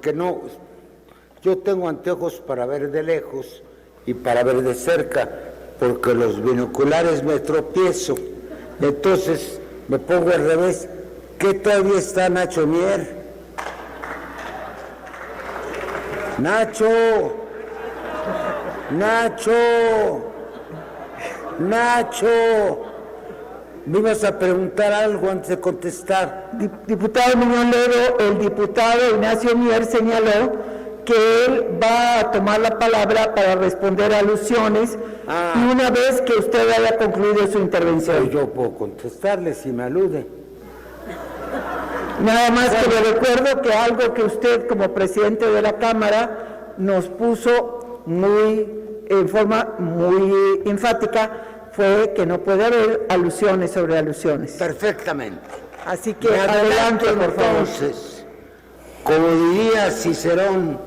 Que no, yo tengo anteojos para ver de lejos y para ver de cerca, porque los binoculares me tropiezo, entonces me pongo al revés. ¿Qué todavía está Nacho Mier? Nacho, me ibas a preguntar algo antes de contestar. Diputado Muñoz Ledo, el diputado Ignacio Mier señaló que él va a tomar la palabra para responder a alusiones y una vez que usted haya concluido su intervención. Pues yo puedo contestarle si me alude. Nada más que le recuerdo que algo que usted como presidente de la Cámara nos puso en forma muy enfática fue que no puede haber alusiones sobre alusiones. Perfectamente. Así que adelante, por favor. Entonces, como diría Cicerón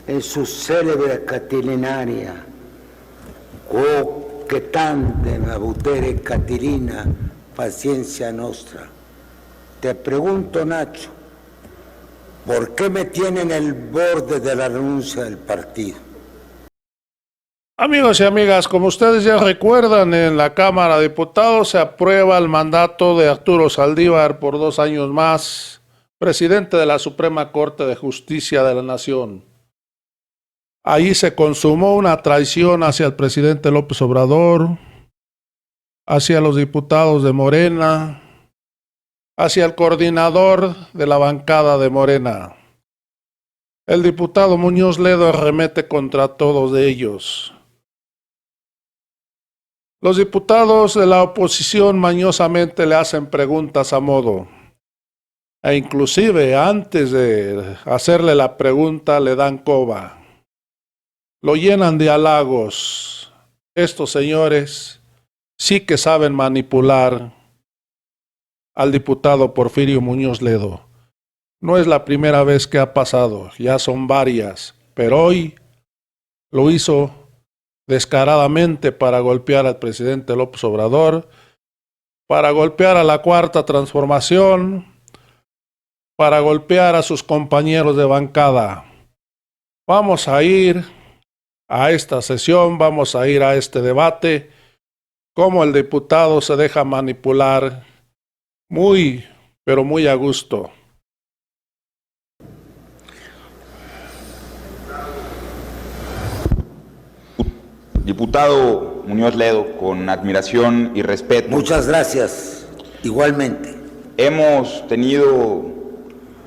en su célebre Catilinaria, «O che tandem abutere Catilina, paciencia nostra». Te pregunto, Nacho, ¿por qué me tienen el borde de la renuncia del partido? Amigos y amigas, como ustedes ya recuerdan, en la Cámara de Diputados se aprueba el mandato de Arturo Saldívar por 2 años más, presidente de la Suprema Corte de Justicia de la Nación. Allí se consumó una traición hacia el presidente López Obrador, hacia los diputados de Morena, hacia el coordinador de la bancada de Morena. El diputado Muñoz Ledo arremete contra todos ellos. Los diputados de la oposición mañosamente le hacen preguntas a modo, e inclusive antes de hacerle la pregunta le dan coba. Lo llenan de halagos. Estos señores sí que saben manipular al diputado Porfirio Muñoz Ledo. No es la primera vez que ha pasado, ya son varias, pero hoy lo hizo descaradamente para golpear al presidente López Obrador, para golpear a la Cuarta Transformación, para golpear a sus compañeros de bancada. Vamos a ir a esta sesión, vamos a ir a este debate, cómo el diputado se deja manipular muy, pero muy a gusto. Diputado Muñoz Ledo, con admiración y respeto. Muchas gracias, igualmente. Hemos tenido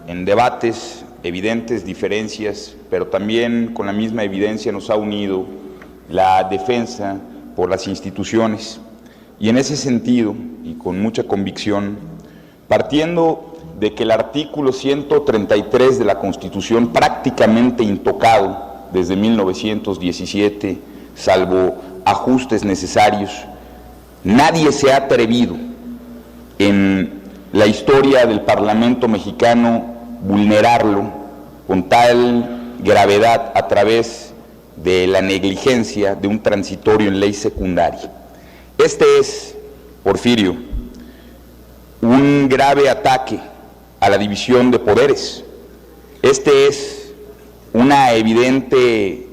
en debates evidentes diferencias, pero también con la misma evidencia nos ha unido la defensa por las instituciones. Y en ese sentido, y con mucha convicción, partiendo de que el artículo 133 de la Constitución, prácticamente intocado desde 1917, salvo ajustes necesarios, nadie se ha atrevido en la historia del Parlamento mexicano vulnerarlo con tal gravedad a través de la negligencia de un transitorio en ley secundaria. Este es, Porfirio, un grave ataque a la división de poderes. Este es una evidente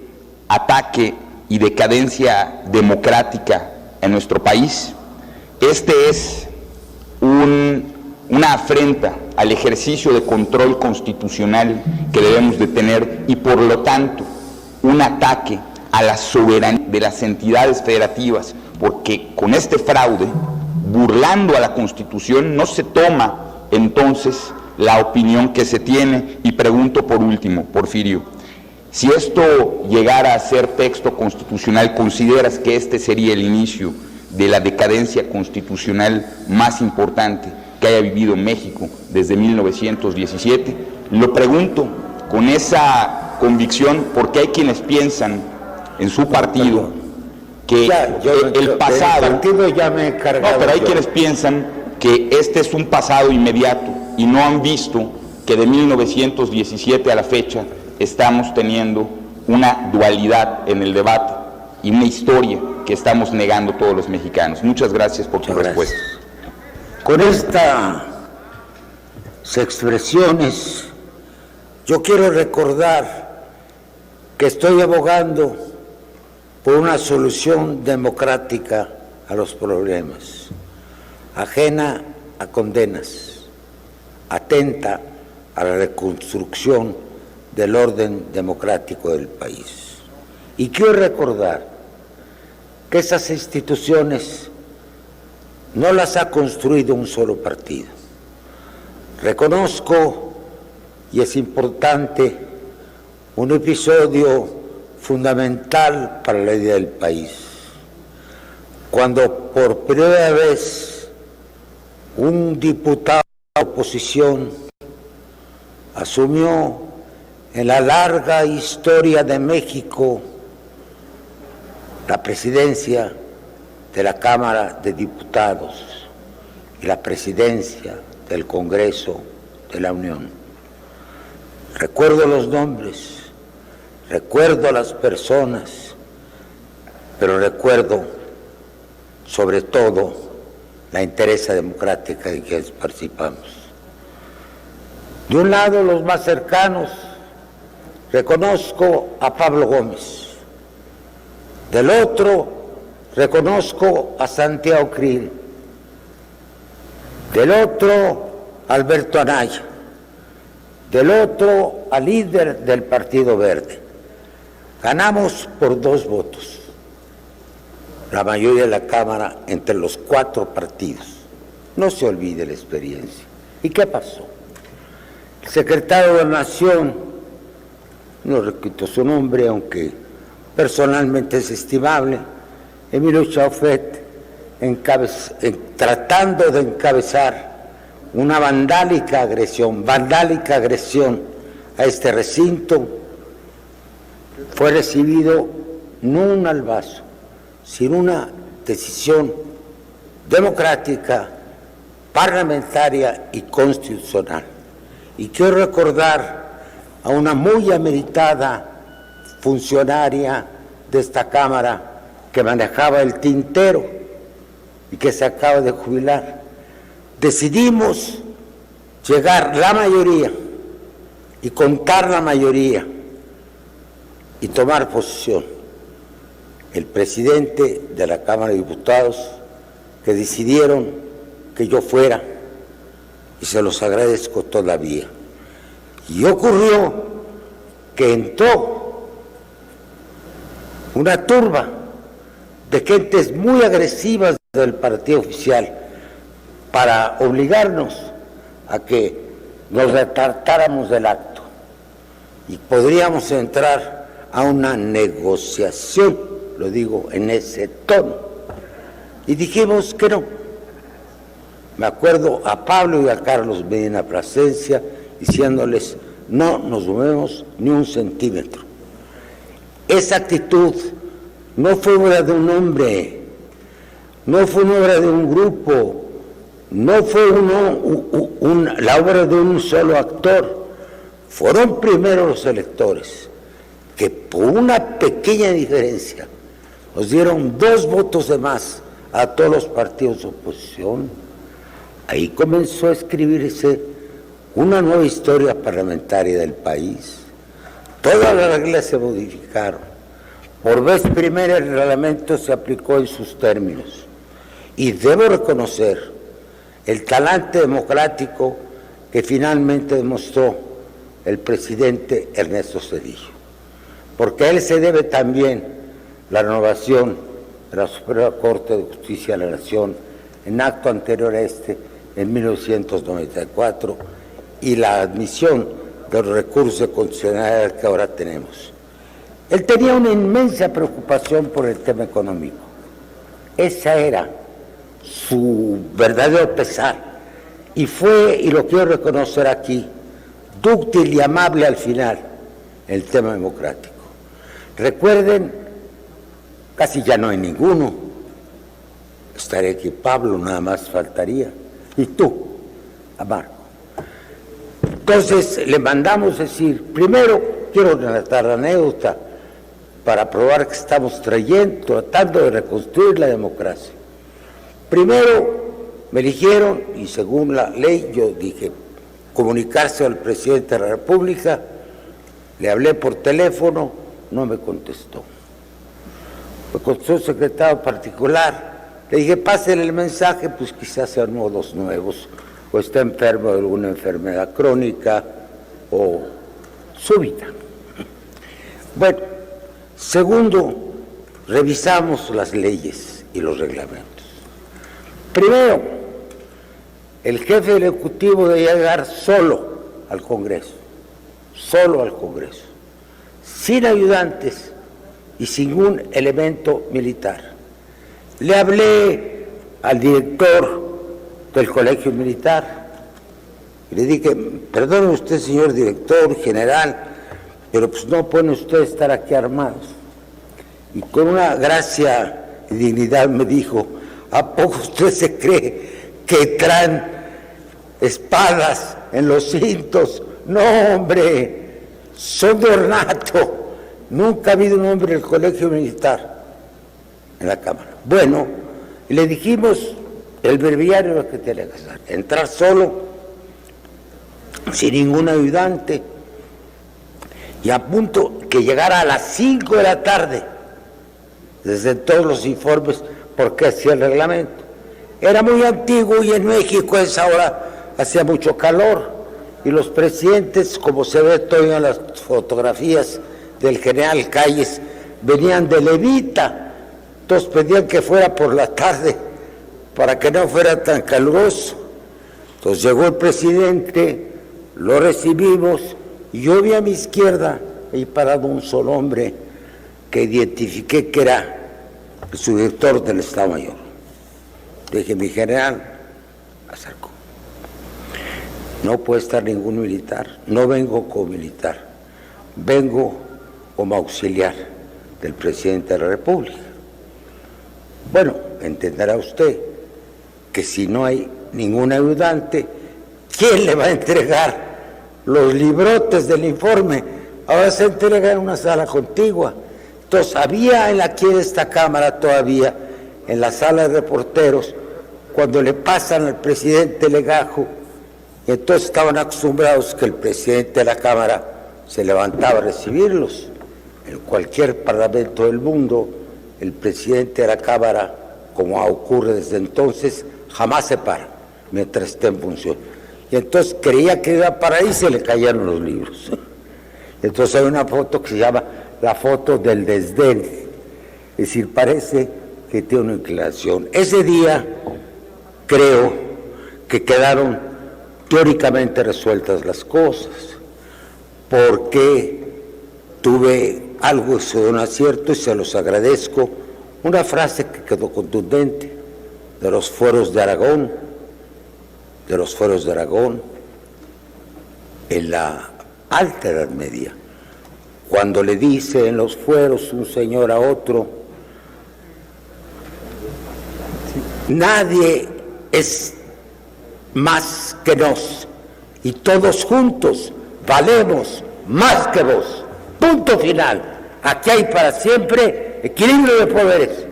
ataque y decadencia democrática en nuestro país. Este es una afrenta al ejercicio de control constitucional que debemos de tener y por lo tanto un ataque a la soberanía de las entidades federativas, porque con este fraude, burlando a la Constitución, no se toma entonces la opinión que se tiene. Y pregunto por último, Porfirio, si esto llegara a ser texto constitucional, ¿consideras que este sería el inicio de la decadencia constitucional más importante que haya vivido México desde 1917? Lo pregunto con esa convicción porque hay quienes piensan en su partido que el pasado... El partido ya me he cargado. No, pero hay quienes piensan que este es un pasado inmediato y no han visto que de 1917 a la fecha estamos teniendo una dualidad en el debate y una historia que estamos negando todos los mexicanos. Muchas gracias por tu respuesta. Con estas expresiones Yo quiero recordar que estoy abogando por una solución democrática a los problemas, ajena a condenas, atenta a la reconstrucción del orden democrático del país. Y quiero recordar que esas instituciones no las ha construido un solo partido. Reconozco, y es importante, un episodio fundamental para la vida del país, cuando por primera vez un diputado de la oposición asumió en la larga historia de México la presidencia de la Cámara de Diputados y la presidencia del Congreso de la Unión. Recuerdo los nombres, recuerdo a las personas, pero recuerdo sobre todo la interesa democrática en que participamos. De un lado, los más cercanos, reconozco a Pablo Gómez. Del otro, reconozco a Santiago Krill. Del otro, Alberto Anaya. Del otro, al líder del Partido Verde. Ganamos por 2 votos, la mayoría de la Cámara entre los 4 partidos. No se olvide la experiencia. ¿Y qué pasó? El secretario de la Nación, no repito su nombre, aunque personalmente es estimable, Emilio Chaufet, tratando de encabezar una vandálica agresión a este recinto, fue recibido no un albazo, sino una decisión democrática, parlamentaria y constitucional. Y quiero recordar a una muy ameritada funcionaria de esta Cámara que manejaba el tintero y que se acaba de jubilar. Decidimos llegar la mayoría y contar la mayoría y tomar posición. El presidente de la Cámara de Diputados, que decidieron que yo fuera, y se los agradezco todavía. Y ocurrió que entró una turba de gentes muy agresivas del partido oficial para obligarnos a que nos retractáramos del acto y podríamos entrar a una negociación, lo digo en ese tono, y dijimos que no. Me acuerdo a Pablo y a Carlos Medina Plasencia diciéndoles: no nos movemos ni un centímetro. Esa actitud no fue obra de un hombre, no fue una obra de un grupo, no fue la obra de un solo actor. Fueron primero los electores, que por una pequeña diferencia nos dieron 2 votos de más a todos los partidos de oposición. Ahí comenzó a escribirse una nueva historia parlamentaria del país. Todas las reglas se modificaron. Por vez primera el reglamento se aplicó en sus términos. Y debo reconocer el talante democrático que finalmente demostró el presidente Ernesto Zedillo. Porque a él se debe también la renovación de la Suprema Corte de Justicia de la Nación en acto anterior a este, en 1994, y la admisión de los recursos constitucionales que ahora tenemos. Él tenía una inmensa preocupación por el tema económico. Esa era su verdadero pesar, y fue, y lo quiero reconocer aquí, dúctil y amable al final, el tema democrático. Recuerden, casi ya no hay ninguno, estaré aquí Pablo, nada más faltaría, y tú, Marco. Entonces le mandamos decir, primero quiero relatar la anécdota para probar que estamos tratando de reconstruir la democracia. Primero me eligieron, y según la ley yo dije, comunicarse al presidente de la República Le hablé por teléfono, no me contestó. Me contestó el secretario particular. Le dije, pásele el mensaje, pues quizás sean modos nuevos, o está enfermo de alguna enfermedad crónica o súbita. Bueno, segundo, revisamos las leyes y los reglamentos. Primero, el jefe del Ejecutivo debe llegar solo al Congreso, sin ayudantes y sin ningún elemento militar. Le hablé al director del Colegio Militar y le dije, perdone usted, señor director general, pero pues no pueden ustedes estar aquí armados. Y con una gracia y dignidad me dijo, ¿a poco usted se cree que traen espadas en los cintos? No, hombre, son de ornato. Nunca ha habido un hombre del Colegio Militar en la Cámara. Bueno, le dijimos el breviario que tiene que hacer, entrar solo, sin ningún ayudante, y a punto que llegara a las 5 de la tarde, desde todos los informes, porque hacía el reglamento. Era muy antiguo y en México a esa hora hacía mucho calor, y los presidentes, como se ve todavía en las fotografías del general Calles, venían de levita, entonces pedían que fuera por la tarde para que no fuera tan caluroso. Entonces llegó el presidente, lo recibimos, y yo vi a mi izquierda ahí parado un solo hombre que identifiqué que era el subdirector del Estado Mayor. Le dije, mi general, acercó. No puede estar ningún militar, no vengo como militar, vengo como auxiliar del presidente de la República. Bueno, entenderá usted que si no hay ningún ayudante, ¿quién le va a entregar los librotes del informe? Ahora se entrega en una sala contigua. Entonces, había aquí en esta Cámara todavía, en la sala de reporteros, cuando le pasan al presidente legajo, y entonces estaban acostumbrados que el presidente de la Cámara se levantaba a recibirlos. En cualquier parlamento del mundo, el presidente de la Cámara, como ocurre desde entonces, jamás se para mientras esté en función. Y entonces creía que iba para ahí y se le cayeron los libros. Entonces hay una foto que se llama la foto del desdén. Es decir, parece que tiene una inclinación. Ese día creo que quedaron teóricamente resueltas las cosas, porque tuve algo de un acierto y se los agradezco. Una frase que quedó contundente de los fueros de Aragón, en la Alta Edad Media, cuando le dice en los fueros un señor a otro, nadie es más que nos, y todos juntos valemos más que vos. Punto final. Aquí hay para siempre equilibrio de poderes,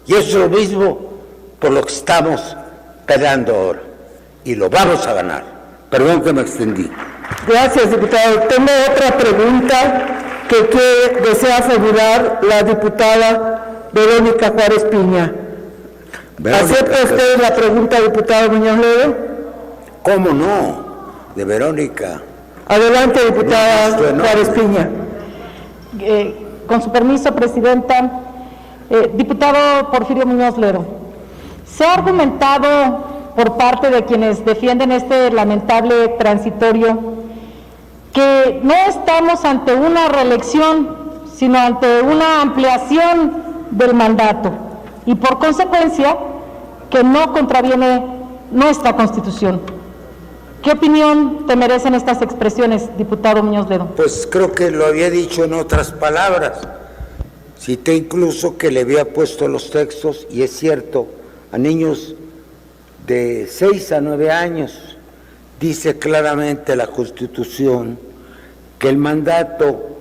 y eso es lo mismo por lo que estamos peleando ahora, y lo vamos a ganar. Perdón que me extendí. Gracias, diputado. Tengo otra pregunta que desea formular la diputada Verónica Juárez Piña. ¿Acepta usted la pregunta, diputado Muñoz Ledo? ¿Cómo no? De Verónica. Adelante, diputada Juárez Piña. Con su permiso, presidenta. Diputado Porfirio Muñoz Ledo, se ha argumentado por parte de quienes defienden este lamentable transitorio que no estamos ante una reelección, sino ante una ampliación del mandato, y por consecuencia que no contraviene nuestra Constitución. ¿Qué opinión te merecen estas expresiones, diputado Muñoz Ledo? Pues creo que lo había dicho en otras palabras. Cité incluso que le había puesto los textos, y es cierto, a niños de 6 a 9 años, dice claramente la Constitución que el mandato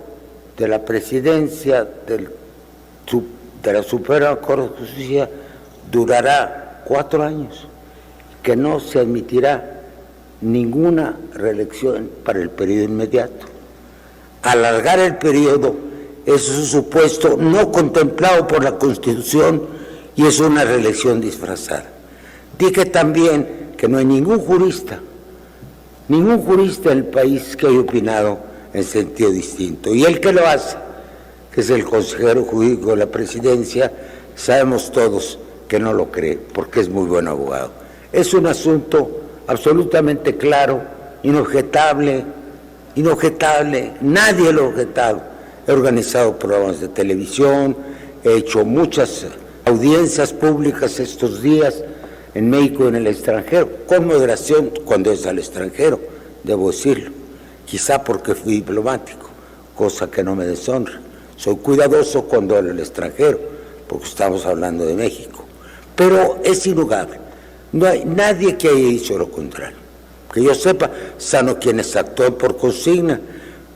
de la presidencia de la Suprema Corte de Justicia durará 4 años, que no se admitirá ninguna reelección para el periodo inmediato. alargar el periodo es un supuesto no contemplado por la Constitución y es una reelección disfrazada. Dije también que no hay ningún jurista del país que haya opinado en sentido distinto. Y el que lo hace, que es el consejero jurídico de la Presidencia, sabemos todos que no lo cree, porque es muy buen abogado. Es un asunto absolutamente claro, inobjetable, nadie lo ha objetado. He organizado programas de televisión, he hecho muchas audiencias públicas estos días en México y en el extranjero, con moderación cuando es al extranjero, debo decirlo, quizá porque fui diplomático, cosa que no me deshonra. Soy cuidadoso cuando hablo al extranjero, porque estamos hablando de México. Pero es indudable, no hay nadie que haya dicho lo contrario. Que yo sepa, sano quienes actúan por consigna.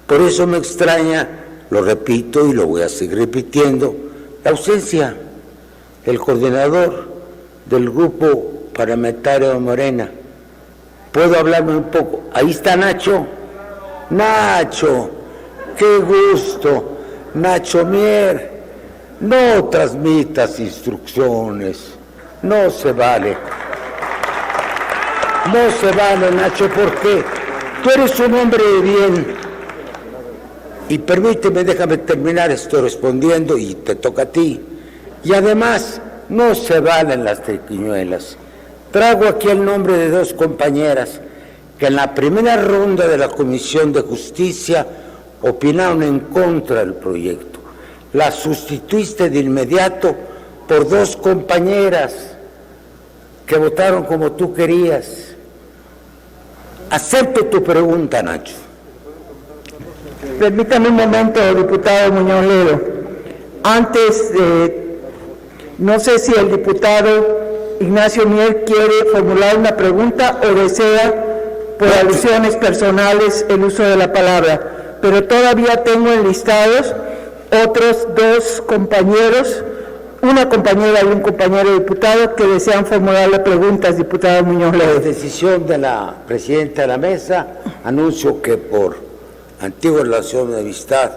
Por eso me extraña, lo repito y lo voy a seguir repitiendo, la ausencia del coordinador del grupo parlamentario de Morena. ¿Puedo hablarme un poco? Ahí está Nacho. Nacho, qué gusto. Nacho Mier, no transmitas instrucciones, no se vale. No se vale, Nacho, porque tú eres un hombre de bien. Y permíteme, déjame terminar, estoy respondiendo y te toca a ti. Y además, no se valen las triquiñuelas. Traigo aquí el nombre de dos compañeras que en la primera ronda de la Comisión de Justicia opinaron en contra del proyecto. Las sustituiste de inmediato por dos compañeras que votaron como tú querías. Acepto tu pregunta, Nacho. Permítame un momento, diputado Muñoz Ledo. Antes no sé si el diputado Ignacio Mier quiere formular una pregunta o desea, por alusiones personales, el uso de la palabra. Pero todavía tengo enlistados otros dos compañeros, una compañera y un compañero diputado que desean formularle preguntas, diputado Muñoz Ledo. Por decisión de la presidenta de la mesa, anuncio que por antigua relación de amistad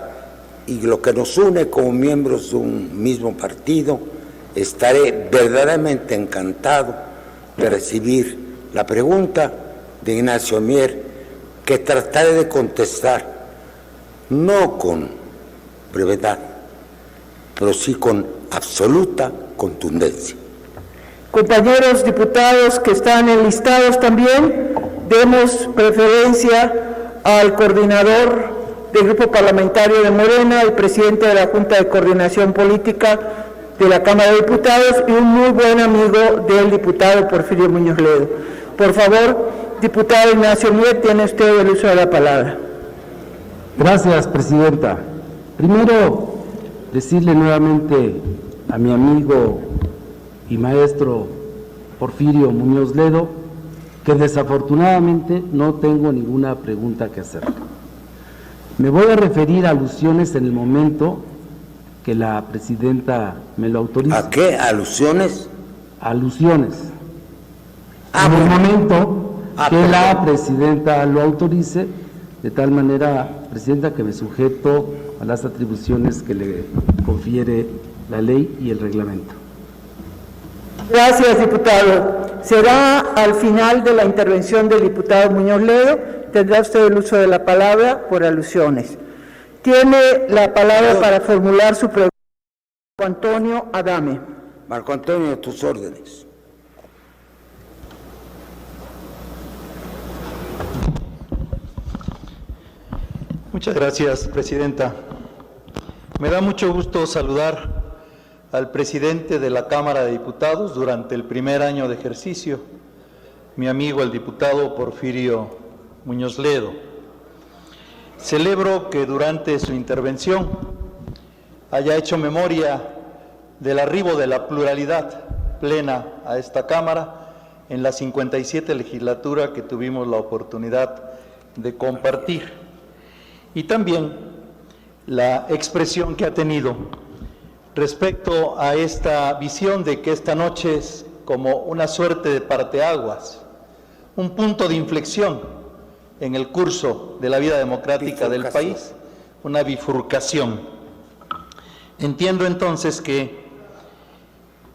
y lo que nos une como miembros de un mismo partido, estaré verdaderamente encantado de recibir la pregunta de Ignacio Mier, que trataré de contestar, no con brevedad, pero sí con absoluta contundencia. Compañeros diputados que están enlistados también, demos preferencia al coordinador del Grupo Parlamentario de Morena, el presidente de la Junta de Coordinación Política de la Cámara de Diputados y un muy buen amigo del diputado Porfirio Muñoz Ledo. Por favor, diputado Ignacio Mier, tiene usted el uso de la palabra. Gracias, presidenta. Primero, decirle nuevamente a mi amigo y maestro Porfirio Muñoz Ledo que desafortunadamente no tengo ninguna pregunta que hacer. Me voy a referir a alusiones en el momento que la presidenta me lo autorice. ¿A qué? ¿Alusiones? Alusiones. En el momento que la presidenta lo autorice, de tal manera, presidenta, que me sujeto a las atribuciones que le confiere la ley y el reglamento. Gracias, diputado. Será al final de la intervención del diputado Muñoz Ledo. Tendrá usted el uso de la palabra por alusiones. Tiene la palabra para formular su pregunta Marco Antonio Adame. Marco Antonio, a tus órdenes. Muchas gracias, presidenta. Me da mucho gusto saludar al presidente de la Cámara de Diputados durante el primer año de ejercicio, mi amigo el diputado Porfirio Muñoz Ledo. Celebro que durante su intervención haya hecho memoria del arribo de la pluralidad plena a esta Cámara en la 57 legislatura que tuvimos la oportunidad de compartir, y también la expresión que ha tenido respecto a esta visión de que esta noche es como una suerte de parteaguas, un punto de inflexión en el curso de la vida democrática del país, una bifurcación. Entiendo entonces que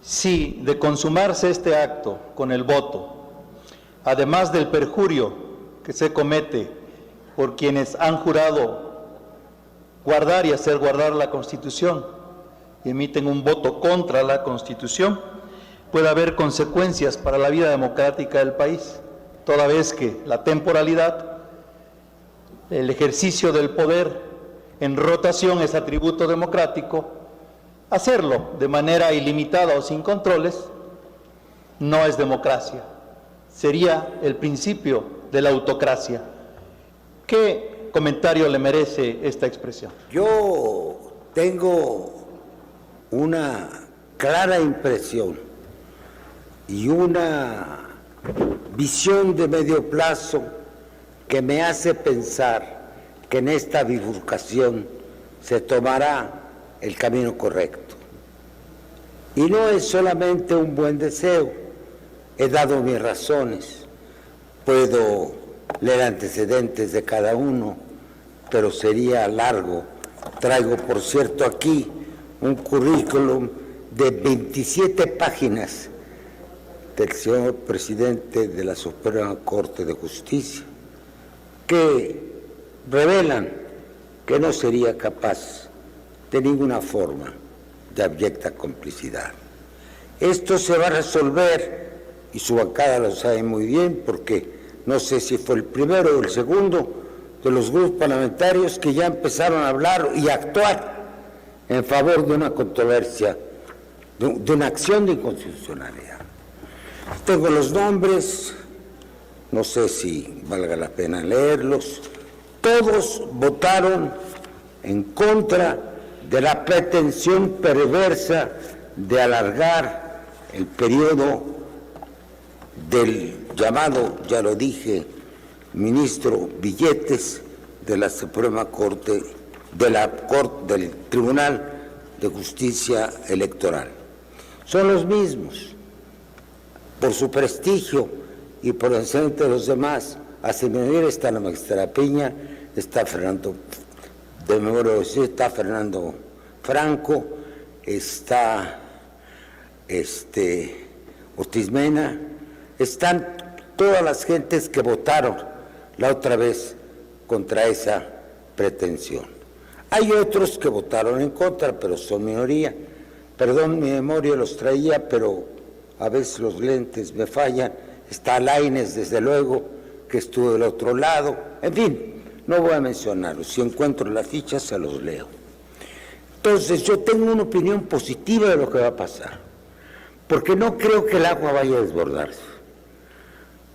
si de consumarse este acto con el voto, además del perjurio que se comete por quienes han jurado guardar y hacer guardar la Constitución y emiten un voto contra la Constitución, puede haber consecuencias para la vida democrática del país, toda vez que la temporalidad, el ejercicio del poder en rotación es atributo democrático, hacerlo de manera ilimitada o sin controles no es democracia, sería el principio de la autocracia. ¿Qué comentario le merece esta expresión? Yo tengo una clara impresión y una visión de medio plazo que me hace pensar que en esta bifurcación se tomará el camino correcto. Y no es solamente un buen deseo, he dado mis razones, puedo leer antecedentes de cada uno, pero sería largo. Traigo, por cierto, aquí un currículum de 27 páginas del señor presidente de la Suprema Corte de Justicia, que revelan que no sería capaz de ninguna forma de abyecta complicidad. Esto se va a resolver, y su bancada lo sabe muy bien, porque no sé si fue el primero o el segundo de los grupos parlamentarios que ya empezaron a hablar y a actuar en favor de una controversia, de una acción de inconstitucionalidad. Tengo los nombres, no sé si valga la pena leerlos. Todos votaron en contra de la pretensión perversa de alargar el periodo del llamado, ya lo dije, ministro Billetes de la Suprema Corte, del Tribunal de Justicia Electoral. Son los mismos, por su prestigio y por el centro de los demás. A Seminario está la magistrada Piña, está Fernando, de memoria está Fernando Franco, está Ortiz Mena, están todas las gentes que votaron la otra vez contra esa pretensión. Hay otros que votaron en contra, pero son minoría. Perdón, mi memoria los traía, pero a veces los lentes me fallan. Está Lainez, desde luego, que estuvo del otro lado. En fin, no voy a mencionarlos. Si encuentro las fichas, se los leo. Entonces, yo tengo una opinión positiva de lo que va a pasar, porque no creo que el agua vaya a desbordarse.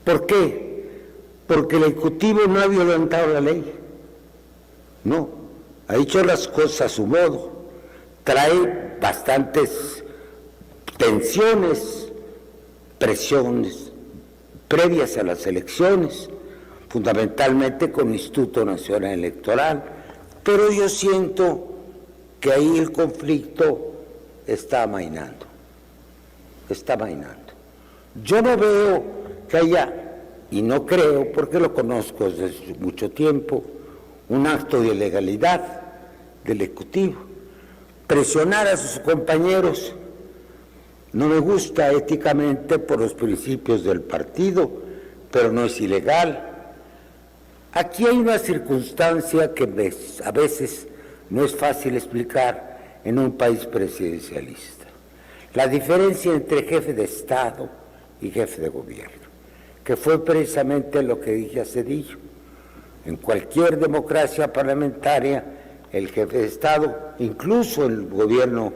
¿Por qué? Porque el Ejecutivo no ha violentado la ley. No, ha hecho las cosas a su modo. Trae bastantes tensiones, presiones previas a las elecciones, fundamentalmente con el Instituto Nacional Electoral, pero yo siento que ahí el conflicto está amainando. Yo no veo que haya, y no creo, porque lo conozco desde mucho tiempo, un acto de ilegalidad del Ejecutivo. Presionar a sus compañeros no me gusta éticamente por los principios del partido, pero no es ilegal. Aquí hay una circunstancia que a veces no es fácil explicar en un país presidencialista. La diferencia entre jefe de Estado y jefe de gobierno, que fue precisamente lo que dije a Cedillo. En cualquier democracia parlamentaria, el jefe de Estado, incluso el gobierno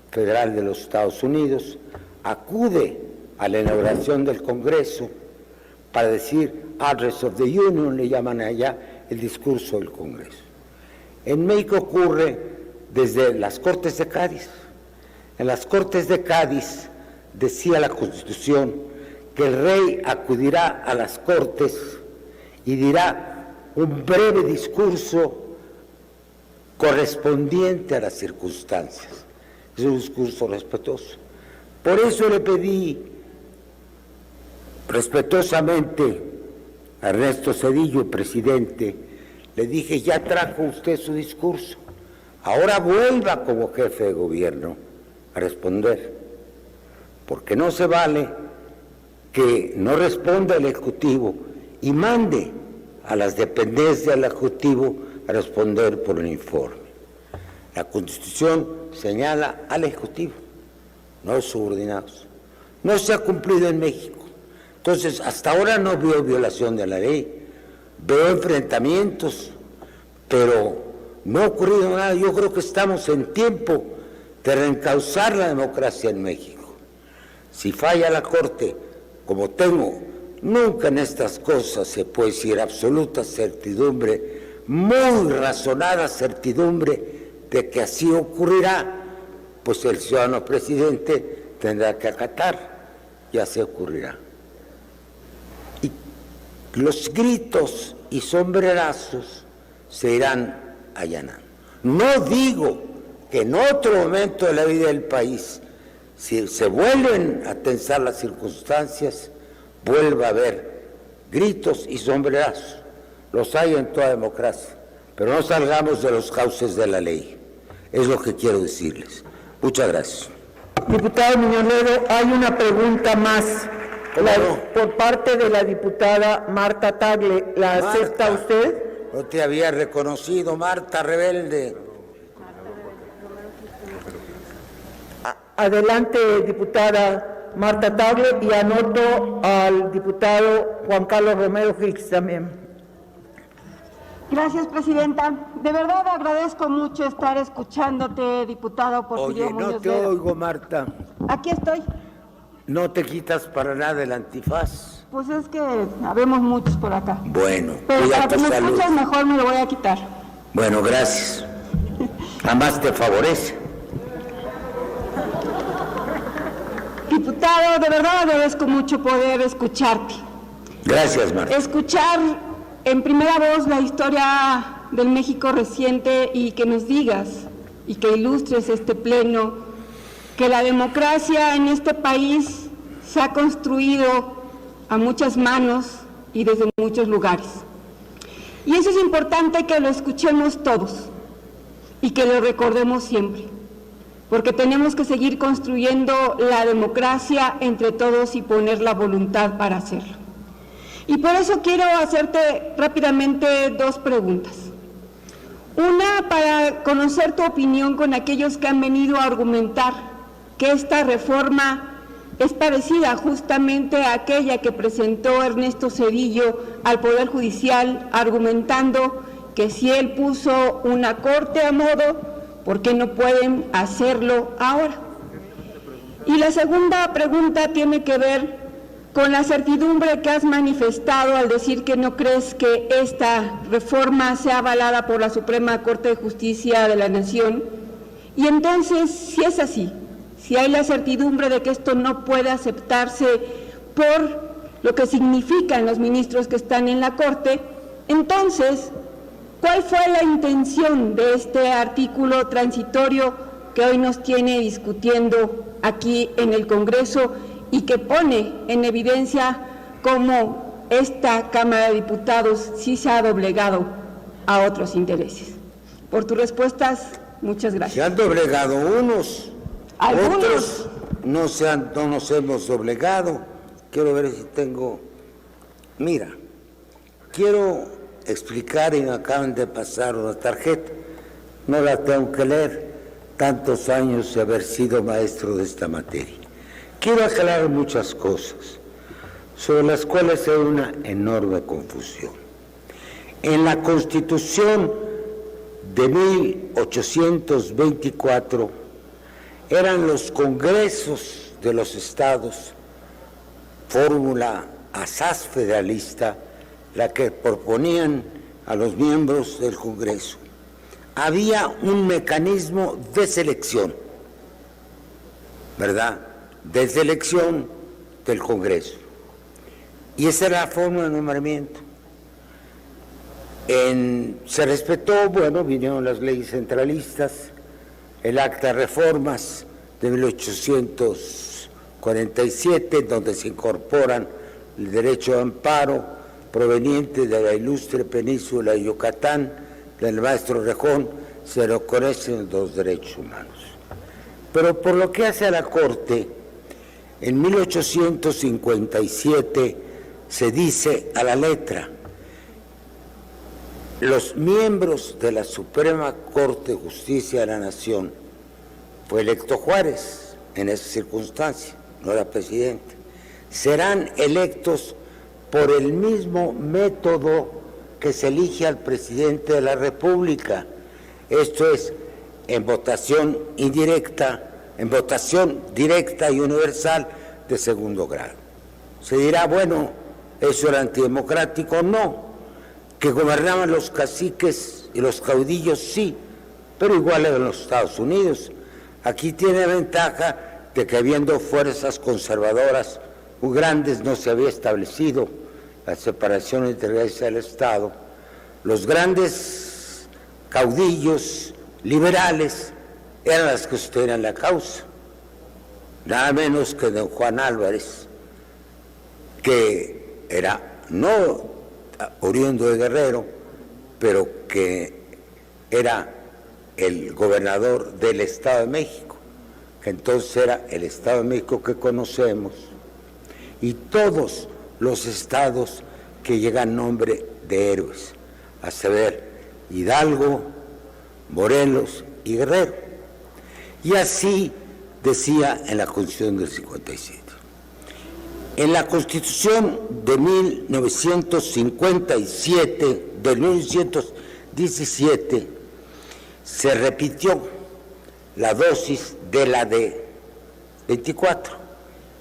federal de los Estados Unidos, acude a la inauguración del Congreso para decir Address of the Union, le llaman allá el discurso del Congreso. En México ocurre desde las Cortes de Cádiz. En las Cortes de Cádiz decía la Constitución que el rey acudirá a las Cortes y dirá un breve discurso correspondiente a las circunstancias. Es un discurso respetuoso. Por eso le pedí respetuosamente a Ernesto Zedillo, presidente, Le dije, ya trajo usted su discurso, ahora vuelva como jefe de gobierno a responder, porque no se vale que no responda el Ejecutivo y mande a las dependencias del Ejecutivo a responder por un informe. La Constitución señala al Ejecutivo, no a los subordinados. No se ha cumplido en México. Entonces, hasta ahora no veo violación de la ley, veo enfrentamientos, pero no ha ocurrido nada. Yo creo que estamos en tiempo de reencauzar la democracia en México. Si falla la Corte, como tengo, nunca en estas cosas se puede decir absoluta certidumbre, muy razonada certidumbre de que así ocurrirá, pues el ciudadano presidente tendrá que acatar, ya se ocurrirá. Y los gritos y sombrerazos se irán allanando. No digo que en otro momento de la vida del país, si se vuelven a tensar las circunstancias, vuelva a haber gritos y sombrerazos. Los hay en toda democracia, pero no salgamos de los cauces de la ley. Es lo que quiero decirles. Muchas gracias. Diputado Muñoz Ledo, hay una pregunta más por parte de la diputada Marta Tagle. ¿La acepta usted? No te había reconocido, Marta, rebelde. Adelante, diputada Marta Tagle, y anoto al diputado Juan Carlos Romero Hicks también. Gracias, presidenta. De verdad agradezco mucho estar escuchándote, diputado Porfirio Oye, no Muñoz te Ledo. oigo, Marta. Aquí estoy. No te quitas para nada el antifaz. Pues es que habemos muchos por acá. Bueno, Pero cuida para que tu me salud. escuches mejor me lo voy a quitar. Bueno, gracias. Además te favorece. Diputado, de verdad agradezco mucho poder escucharte. Gracias, Marta. Escuchar en primera voz la historia del México reciente y que nos digas y que ilustres este pleno, que la democracia en este país se ha construido a muchas manos y desde muchos lugares. Y eso es importante que lo escuchemos todos y que lo recordemos siempre, porque tenemos que seguir construyendo la democracia entre todos y poner la voluntad para hacerlo. Y por eso quiero hacerte rápidamente dos preguntas. Una, para conocer tu opinión con aquellos que han venido a argumentar que esta reforma es parecida justamente a aquella que presentó Ernesto Zedillo al Poder Judicial, argumentando que si él puso una corte a modo, ¿por qué no pueden hacerlo ahora? Y la segunda pregunta tiene que ver con la certidumbre que has manifestado al decir que no crees que esta reforma sea avalada por la Suprema Corte de Justicia de la Nación. Y entonces, si es así, si hay la certidumbre de que esto no puede aceptarse por lo que significan los ministros que están en la Corte, entonces, ¿cuál fue la intención de este artículo transitorio que hoy nos tiene discutiendo aquí en el Congreso y que pone en evidencia cómo esta Cámara de Diputados sí se ha doblegado a otros intereses? Por tus respuestas, muchas gracias. Se han doblegado unos, ¿Algunos? otros no nos hemos doblegado. Quiero ver si tengo... Mira, quiero explicar y me acaban de pasar una tarjeta. No la tengo que leer, tantos años de haber sido maestro de esta materia. Quiero aclarar muchas cosas, sobre las cuales hay una enorme confusión. En la Constitución de 1824 eran los congresos de los estados, fórmula asaz federalista, la que proponían a los miembros del Congreso. Había un mecanismo de selección, ¿verdad?, de selección del Congreso. Y esa era la forma de nombramiento. Se respetó, bueno, vinieron las leyes centralistas, el Acta de Reformas de 1847, donde se incorporan el derecho de amparo, proveniente de la ilustre península de Yucatán, del maestro Rejón, se reconocen los derechos humanos. Pero por lo que hace a la Corte, en 1857 se dice a la letra: los miembros de la Suprema Corte de Justicia de la Nación, fue electo Juárez en esa circunstancia, no era presidente, serán electos por el mismo método que se elige al presidente de la República, esto es, en votación indirecta, en votación directa y universal de segundo grado. Se dirá, bueno, ¿eso era antidemocrático? No. Que gobernaban los caciques y los caudillos, sí, pero igual en los Estados Unidos. Aquí tiene ventaja de que habiendo fuerzas conservadoras muy grandes no se había establecido la separación entre la Iglesia y el Estado. Los grandes caudillos liberales eran las que sostenían la causa, nada menos que don Juan Álvarez, que era no oriundo de Guerrero, pero que era el gobernador del Estado de México, que entonces era el Estado de México que conocemos, y todos los estados que llegan nombre de héroes, a saber, Hidalgo, Morelos y Guerrero. Y así decía en la Constitución del 57. En la Constitución de 1917, se repitió la dosis de la de 24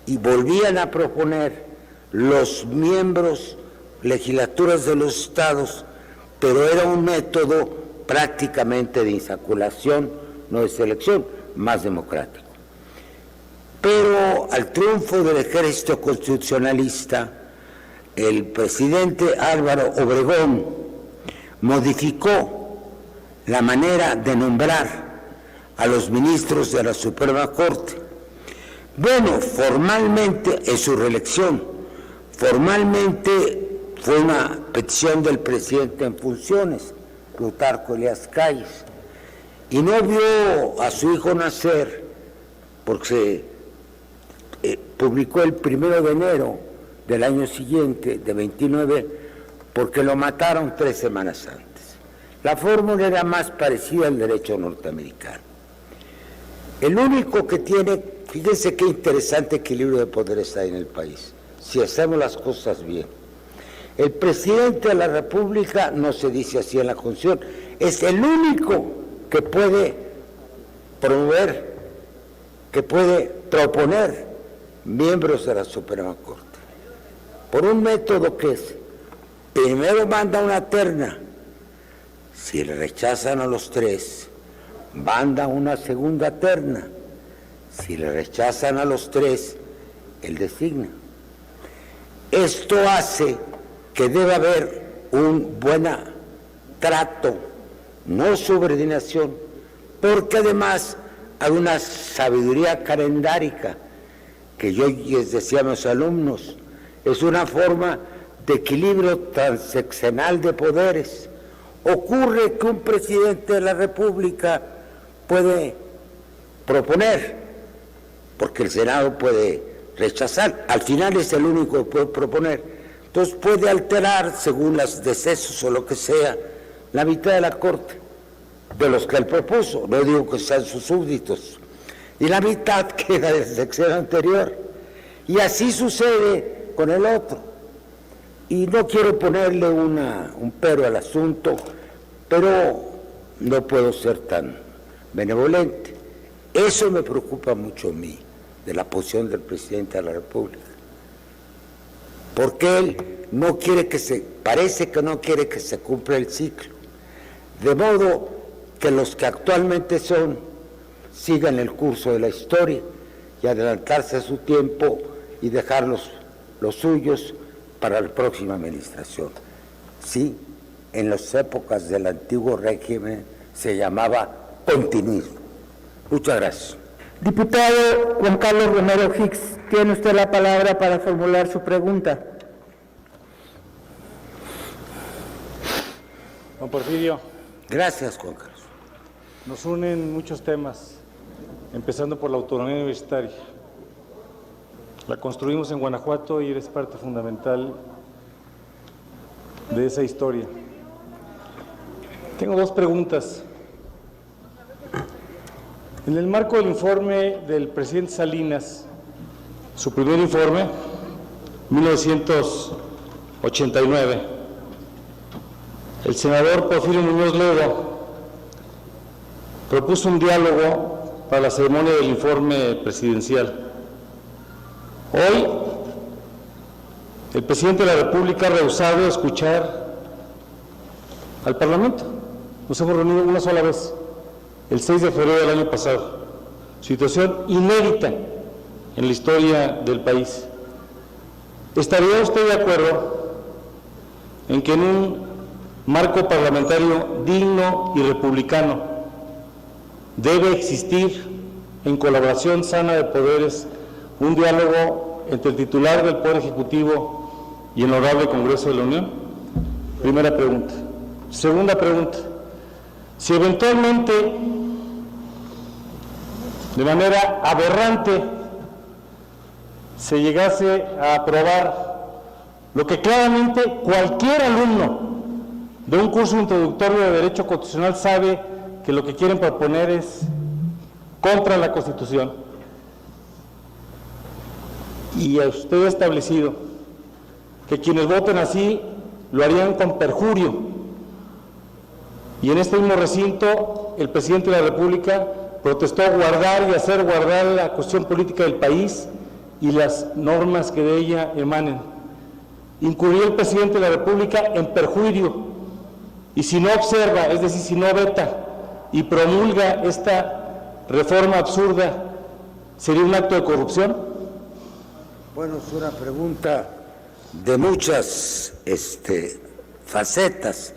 y volvían a proponer los miembros, legislaturas de los estados, pero era un método prácticamente de insaculación, no de selección, más democrático. Pero al triunfo del ejército constitucionalista, el presidente Álvaro Obregón modificó la manera de nombrar a los ministros de la Suprema Corte. Bueno, formalmente en su reelección, formalmente fue una petición del presidente en funciones, Plutarco Elías Calles, y no vio a su hijo nacer porque se publicó el 1 de enero del año siguiente, de 29, porque lo mataron 3 semanas antes. La fórmula era más parecida al derecho norteamericano. El único que tiene, fíjense qué interesante equilibrio de poderes hay en el país, si hacemos las cosas bien. El presidente de la República, no se dice así en la Constitución, es el único que puede promover, que puede proponer miembros de la Suprema Corte, por un método que es, primero manda una terna, si le rechazan a los 3, manda una segunda terna, si le rechazan a los 3, él designa. Esto hace que debe haber un buen trato, no subordinación, porque además hay una sabiduría calendárica, que yo les decía a mis alumnos, es una forma de equilibrio transeccional de poderes. Ocurre que un presidente de la República puede proponer, porque el Senado puede rechazar, al final es el único que puede proponer, entonces puede alterar, según los decesos o lo que sea, la mitad de la Corte, de los que él propuso, no digo que sean sus súbditos, y la mitad queda de la sección anterior, y así sucede con el otro. Y no quiero ponerle un pero al asunto, pero no puedo ser tan benevolente. Eso me preocupa mucho a mí, de la posición del presidente de la República, porque él no quiere parece que no quiere que se cumpla el ciclo, de modo que los que actualmente sigan el curso de la historia y adelantarse a su tiempo y dejar los suyos para la próxima administración. Sí, en las épocas del antiguo régimen se llamaba continuismo. Muchas gracias. Diputado Juan Carlos Romero Hicks, tiene usted la palabra para formular su pregunta. Don Porfirio. Gracias, Juan Carlos. Nos unen muchos temas, empezando por la autonomía universitaria. La construimos en Guanajuato y eres parte fundamental de esa historia. Tengo dos preguntas. En el marco del informe del presidente Salinas, su primer informe, 1989, el senador Porfirio Muñoz Ledo propuso un diálogo para la ceremonia del informe presidencial. Hoy, el presidente de la República ha rehusado escuchar al Parlamento. Nos hemos reunido una sola vez, el 6 de febrero del año pasado. Situación inédita en la historia del país. ¿Estaría usted de acuerdo en que en un marco parlamentario digno y republicano debe existir, en colaboración sana de poderes, un diálogo entre el titular del Poder Ejecutivo y el Honorable Congreso de la Unión? Primera pregunta. Segunda pregunta. Si eventualmente, de manera aberrante, se llegase a aprobar lo que claramente cualquier alumno de un curso introductorio de Derecho Constitucional sabe que lo que quieren proponer es contra la Constitución, y usted ha establecido que quienes voten así lo harían con perjurio, y en este mismo recinto el presidente de la República protestó guardar y hacer guardar la cuestión política del país y las normas que de ella emanen. Incurrió el presidente de la República en perjurio, y si no observa, es decir, si no veta y promulga esta reforma absurda, ¿sería un acto de corrupción? Bueno, es una pregunta de muchas facetas.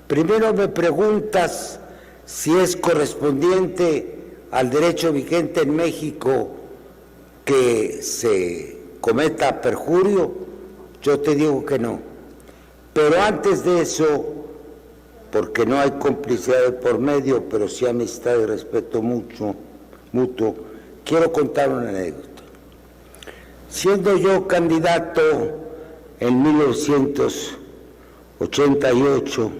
Primero me preguntas si es correspondiente al derecho vigente en México que se cometa perjurio. Yo te digo que no. Pero antes de eso, porque no hay complicidad de por medio, pero sí amistad y respeto mutuo, quiero contar una anécdota. Siendo yo candidato en 1988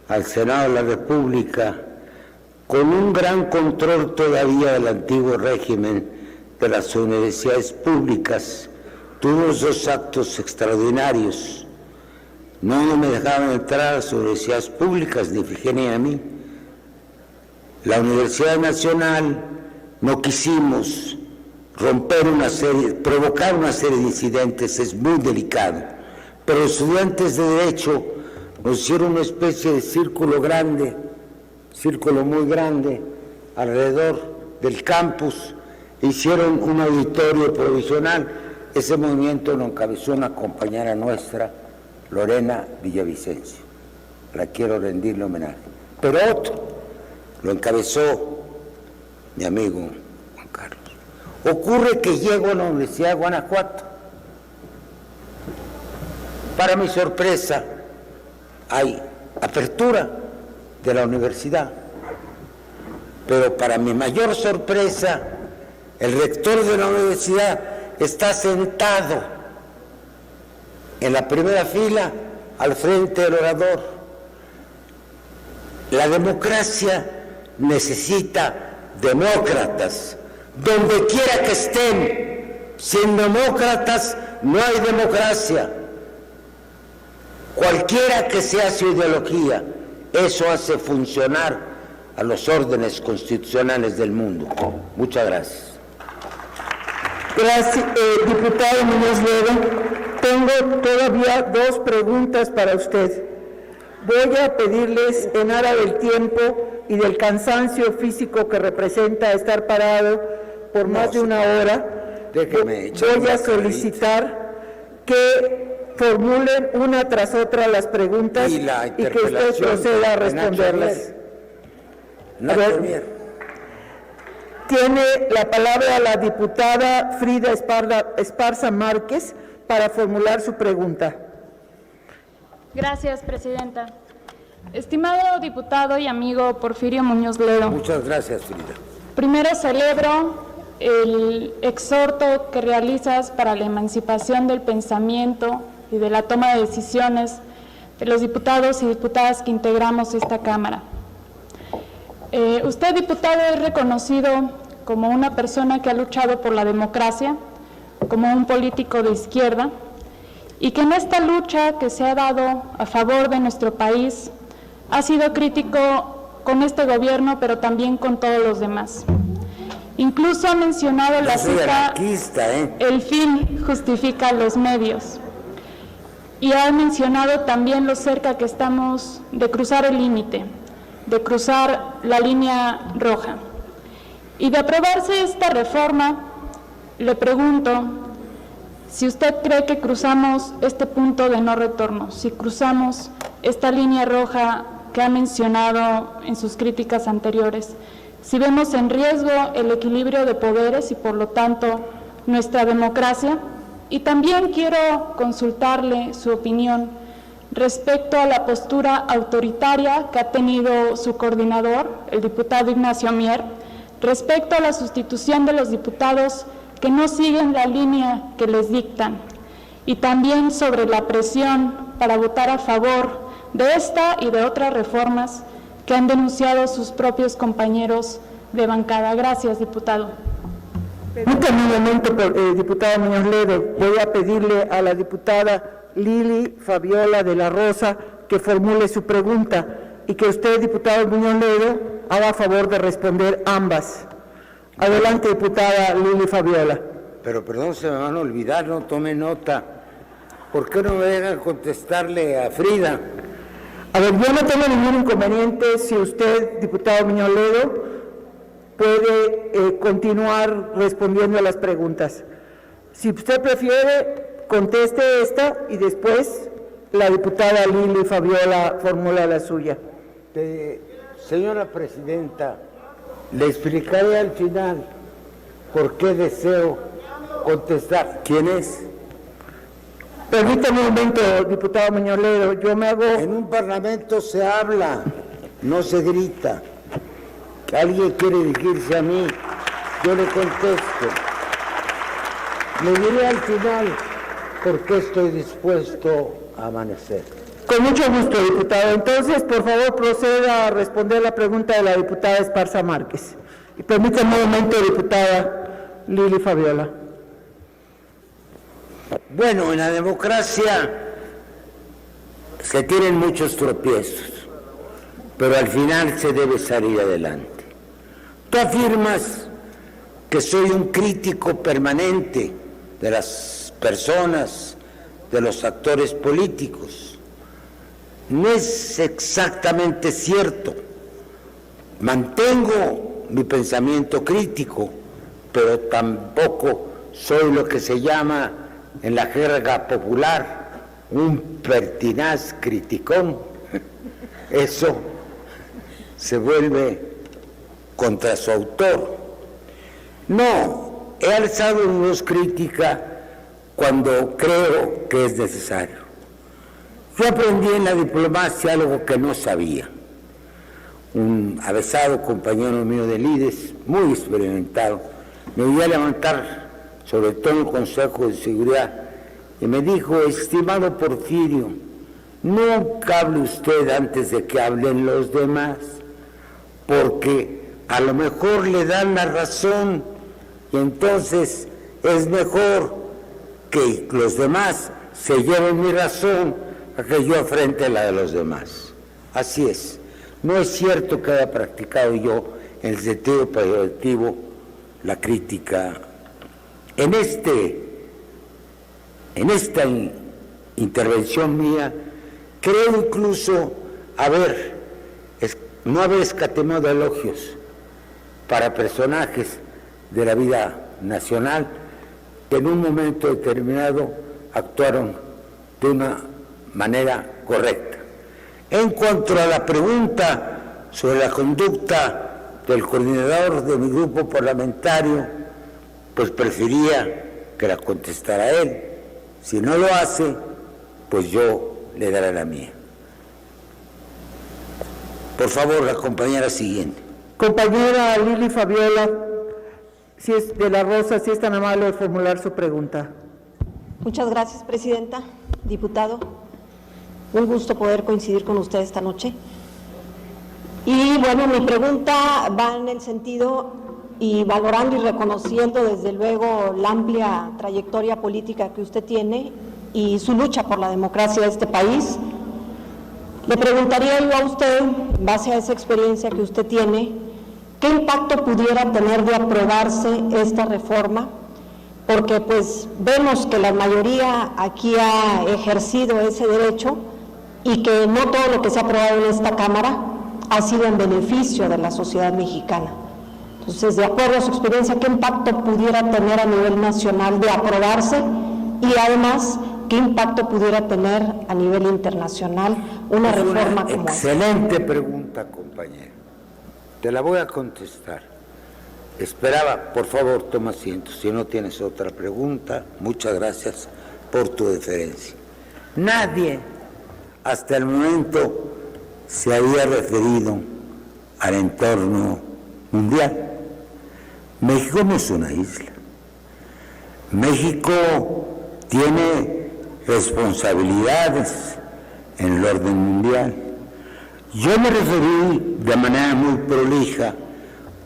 al Senado de la República, con un gran control todavía del antiguo régimen de las universidades públicas, tuvimos dos actos extraordinarios. No me dejaban entrar a las universidades públicas, ni Ifigenia ni a mí. La Universidad Nacional no quisimos provocar una serie de incidentes, es muy delicado, pero los estudiantes de Derecho nos hicieron una especie de círculo muy grande, alrededor del campus, hicieron un auditorio provisional. Ese movimiento lo encabezó una compañera nuestra, Lorena Villavicencio. La quiero rendirle homenaje. Pero otro lo encabezó mi amigo Juan Carlos. Ocurre que llego a la Universidad de Guanajuato. Para mi sorpresa, hay apertura de la universidad, pero para mi mayor sorpresa, el rector de la universidad está sentado en la primera fila al frente del orador. La democracia necesita demócratas, donde quiera que estén. Sin demócratas no hay democracia. Cualquiera que sea su ideología, eso hace funcionar a los órdenes constitucionales del mundo. Muchas gracias. Gracias, diputado Muñoz Ledo. Tengo todavía dos preguntas para usted. Voy a pedirles, en aras del tiempo y del cansancio físico que representa estar parado por más de una hora, voy a solicitar que formulen una tras otra las preguntas y que usted proceda a responderlas. A ver, tiene la palabra la diputada Frida Esparza Márquez para formular su pregunta. Gracias, presidenta. Estimado diputado y amigo Porfirio Muñoz Ledo. Muchas gracias, Frida. Primero celebro el exhorto que realizas para la emancipación del pensamiento y de la toma de decisiones de los diputados y diputadas que integramos esta Cámara. Usted, diputado, es reconocido como una persona que ha luchado por la democracia, como un político de izquierda, y que en esta lucha que se ha dado a favor de nuestro país ha sido crítico con este gobierno, pero también con todos los demás. Incluso ha mencionado la cita, el fin justifica los medios, y ha mencionado también lo cerca que estamos de cruzar el límite, de cruzar la línea roja. Y de aprobarse esta reforma, le pregunto si usted cree que cruzamos este punto de no retorno, si cruzamos esta línea roja que ha mencionado en sus críticas anteriores, si vemos en riesgo el equilibrio de poderes y por lo tanto nuestra democracia. Y también quiero consultarle su opinión respecto a la postura autoritaria que ha tenido su coordinador, el diputado Ignacio Mier, respecto a la sustitución de los diputados que no siguen la línea que les dictan, y también sobre la presión para votar a favor de esta y de otras reformas que han denunciado sus propios compañeros de bancada. Gracias, diputado. Permítame un momento, diputado Muñoz Ledo. Voy a pedirle a la diputada Lili Fabiola de la Rosa que formule su pregunta y que usted, diputado Muñoz Ledo, haga favor de responder ambas. Adelante, diputada Lili Fabiola. Pero perdón, se me van a olvidar, no tome nota. ¿Por qué no me dejan contestarle a Frida? A ver, yo no tengo ningún inconveniente si usted, diputado Muñoz Ledo, puede continuar respondiendo a las preguntas. Si usted prefiere, conteste esta y después la diputada Lili Fabiola formula la suya. Señora Presidenta, le explicaré al final por qué deseo contestar. ¿Quién es? Permítame un momento, diputado Muñoz Ledo, yo me hago... En un parlamento se habla, no se grita. Alguien quiere dirigirse a mí, yo le contesto. Le diré al final por qué estoy dispuesto a amanecer. Con mucho gusto, diputado. Entonces, por favor, proceda a responder la pregunta de la diputada Esparza Márquez. Y permítame un momento, diputada Lili Fabiola. Bueno, en la democracia se tienen muchos tropiezos, pero al final se debe salir adelante. Tú afirmas que soy un crítico permanente de las personas, de los actores políticos. No es exactamente cierto. Mantengo mi pensamiento crítico, pero tampoco soy lo que se llama en la jerga popular un pertinaz criticón. Eso se vuelve contra su autor. No, he alzado mi voz crítica cuando creo que es necesario. Yo aprendí en la diplomacia algo que no sabía. Un avesado compañero mío de Lides, muy experimentado, me iba a levantar, sobre todo en el Consejo de Seguridad, y me dijo: estimado Porfirio, nunca hable usted antes de que hablen los demás, porque a lo mejor le dan la razón y entonces es mejor que los demás se lleven mi razón a que yo afrente la de los demás. Así es. No es cierto que haya practicado yo en el sentido peyorativo la crítica. En esta intervención mía, creo incluso no haber escatimado elogios para personajes de la vida nacional que en un momento determinado actuaron de una manera correcta. En cuanto a la pregunta sobre la conducta del coordinador de mi grupo parlamentario, pues prefería que la contestara él. Si no lo hace, pues yo le daré la mía. Por favor, la compañera siguiente. Compañera Lili Fabiola, si es de la Rosa, si es tan amable de formular su pregunta. Muchas gracias, presidenta. Diputado, un gusto poder coincidir con usted esta noche. Y bueno, mi pregunta va en el sentido, y valorando y reconociendo desde luego la amplia trayectoria política que usted tiene y su lucha por la democracia de este país, le preguntaría yo a usted, en base a esa experiencia que usted tiene, ¿qué impacto pudiera tener de aprobarse esta reforma? Porque pues vemos que la mayoría aquí ha ejercido ese derecho y que no todo lo que se ha aprobado en esta Cámara ha sido en beneficio de la sociedad mexicana. Entonces, de acuerdo a su experiencia, ¿qué impacto pudiera tener a nivel nacional de aprobarse? Y además, ¿qué impacto pudiera tener a nivel internacional una reforma como esta? Excelente pregunta, compañero. Te la voy a contestar. Esperaba, por favor, toma asiento. Si no tienes otra pregunta, muchas gracias por tu deferencia. Nadie hasta el momento se había referido al entorno mundial. México no es una isla. México tiene responsabilidades en el orden mundial. Yo me referí de manera muy prolija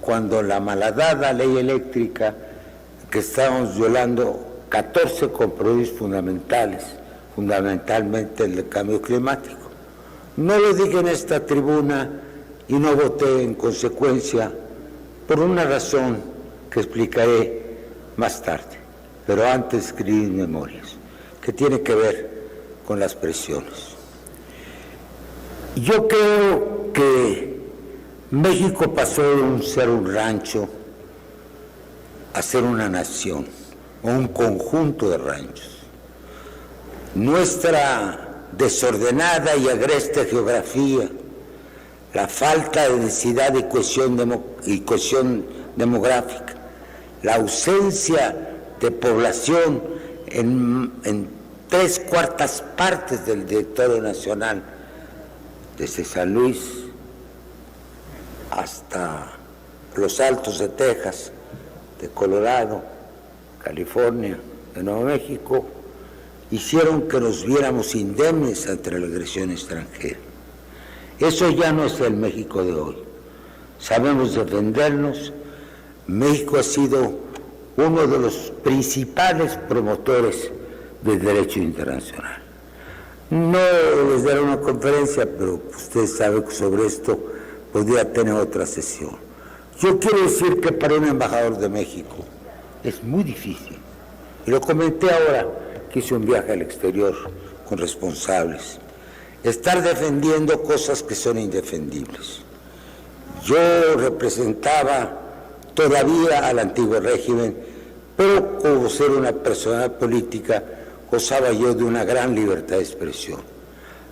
cuando la malhadada ley eléctrica, que estábamos violando 14 compromisos fundamentales, fundamentalmente el de cambio climático. No lo dije en esta tribuna y no voté en consecuencia por una razón que explicaré más tarde, pero antes escribí memorias, que tiene que ver con las presiones. Yo creo que México pasó de ser un rancho a ser una nación, o un conjunto de ranchos. Nuestra desordenada y agreste geografía, la falta de densidad y cohesión demográfica, la ausencia de población en 3/4 partes del territorio nacional, desde San Luis hasta los Altos de Texas, de Colorado, California, de Nuevo México, hicieron que nos viéramos indemnes ante la agresión extranjera. Eso ya no es el México de hoy. Sabemos defendernos. México ha sido uno de los principales promotores del derecho internacional. No les daré una conferencia, pero usted sabe que sobre esto podría tener otra sesión. Yo quiero decir que para un embajador de México es muy difícil, y lo comenté ahora que hice un viaje al exterior con responsables, estar defendiendo cosas que son indefendibles. Yo representaba todavía al antiguo régimen, pero como ser una persona política, gozaba yo de una gran libertad de expresión.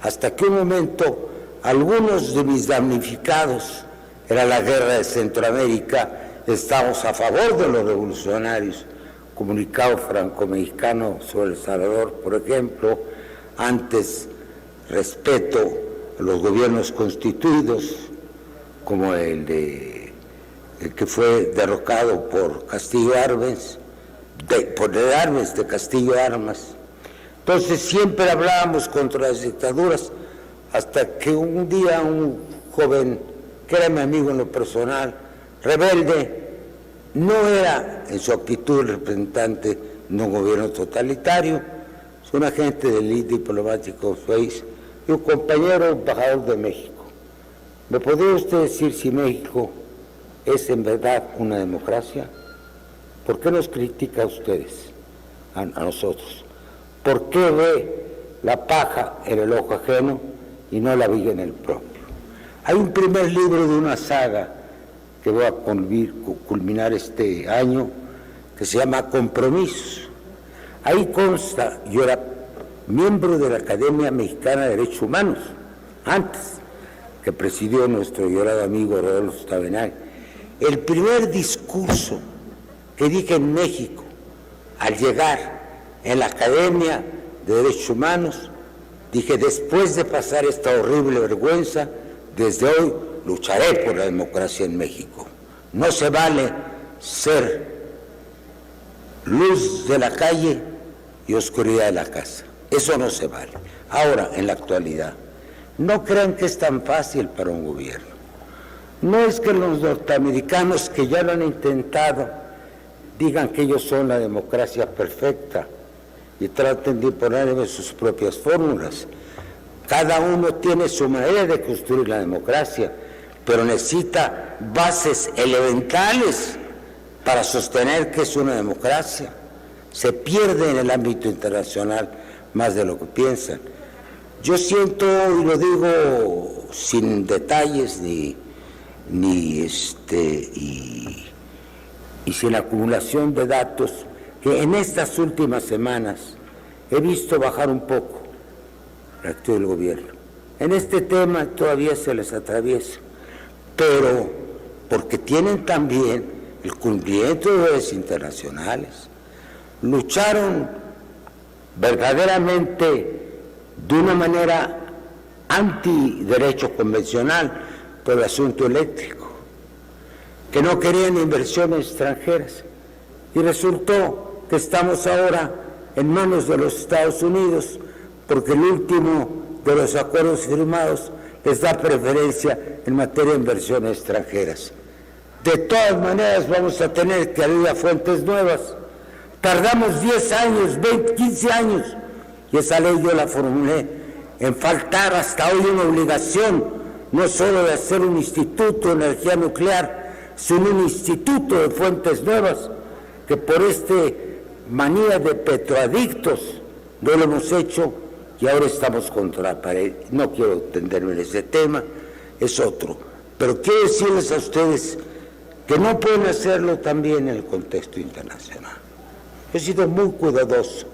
Hasta que un momento, algunos de mis damnificados, era la guerra de Centroamérica, estábamos a favor de los revolucionarios, comunicado franco-mexicano sobre El Salvador, por ejemplo, antes respeto a los gobiernos constituidos, como el que fue derrocado por Castillo Armas, de Castillo Armas. Entonces siempre hablábamos contra las dictaduras, hasta que un día un joven, que era mi amigo en lo personal, rebelde, no era en su actitud el representante de un gobierno totalitario, es un agente del elite diplomático país y un compañero embajador de México. ¿Me podría usted decir si México es en verdad una democracia? ¿Por qué nos critica a ustedes, a nosotros? ¿Por qué ve la paja en el ojo ajeno y no la viga en el propio? Hay un primer libro de una saga que voy a culminar este año, que se llama Compromisos. Ahí consta, yo era miembro de la Academia Mexicana de Derechos Humanos, antes, que presidió nuestro llorado amigo Rodolfo Tabenay. El primer discurso que dije en México, al llegar en la Academia de Derechos Humanos, dije, después de pasar esta horrible vergüenza, desde hoy lucharé por la democracia en México. No se vale ser luz de la calle y oscuridad de la casa. Eso no se vale. Ahora, en la actualidad, no crean que es tan fácil para un gobierno. No es que los norteamericanos que ya lo han intentado digan que ellos son la democracia perfecta y traten de imponerme sus propias fórmulas. Cada uno tiene su manera de construir la democracia, pero necesita bases elementales para sostener que es una democracia. Se pierde en el ámbito internacional más de lo que piensan. Yo siento, y lo digo sin detalles y sin acumulación de datos, que en estas últimas semanas he visto bajar un poco la actitud del gobierno. En este tema todavía se les atraviesa, pero porque tienen también el cumplimiento de leyes internacionales. Lucharon verdaderamente de una manera antiderecho convencional por el asunto eléctrico, que no querían inversiones extranjeras, y resultó que estamos ahora en manos de los Estados Unidos, porque el último de los acuerdos firmados les da preferencia en materia de inversiones extranjeras. De todas maneras vamos a tener que abrir a fuentes nuevas. Tardamos 10 años, 20, 15 años, y esa ley yo la formulé, en faltar hasta hoy una obligación, no solo de hacer un instituto de energía nuclear, sino un instituto de fuentes nuevas, que por manía de petroadictos no lo hemos hecho y ahora estamos contra la pared. No quiero entenderme en ese tema, es otro. Pero quiero decirles a ustedes que no pueden hacerlo también en el contexto internacional. He sido muy cuidadoso,